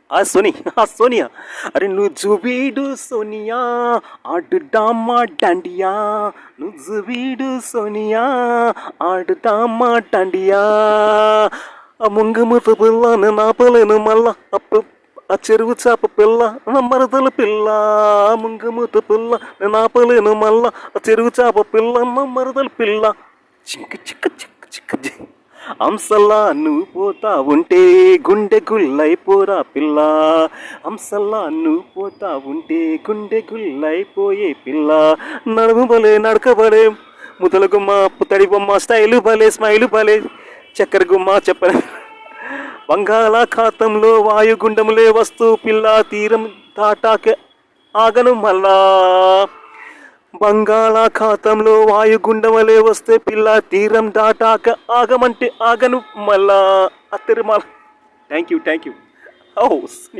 सोनिया अरे नुजुबीडु सोनिया आडुडामा डांडिया नुजुबीडु सोनिया आडुडामा डांडिया ఆ ముంగముత పిల్ల నేను ఆపలేను మళ్ళా అప్పు ఆ చెరువు చేప పిల్ల నా మరదల పిల్ల ముంగముత పిల్ల నేను ఆపలేను మళ్ళా ఆ చెరువు చేప పిల్ల నా మరదల పిల్ల చిక్క చిక్క చిక్క చిక్క అంసల్లా నువ్వు పోతా ఉంటే గుండె గుల్లైపోరా పిల్ల అంసల్లా నువ్వు పోతా ఉంటే గుండె గుల్లైపోయే పిల్ల నడుము బలే నడకబలే ముదల గుమ్మ పుతడి బొమ్మ స్టైలు బలే స్మైలు బలే చక్కెర గుమ్మ చెప్పలే బంగాళాఖాతంలో వాయుగుండములే వస్తూ పిల్ల తీరం దాటాకే ఆగను మళ్ళా బంగాళాఖాతంలో వాయుగుండమలే వస్తే పిల్ల తీరం దాటాక ఆగమంటే ఆగను మళ్ళా అత్తరు మళ్ళా థ్యాంక్ యూ ఓ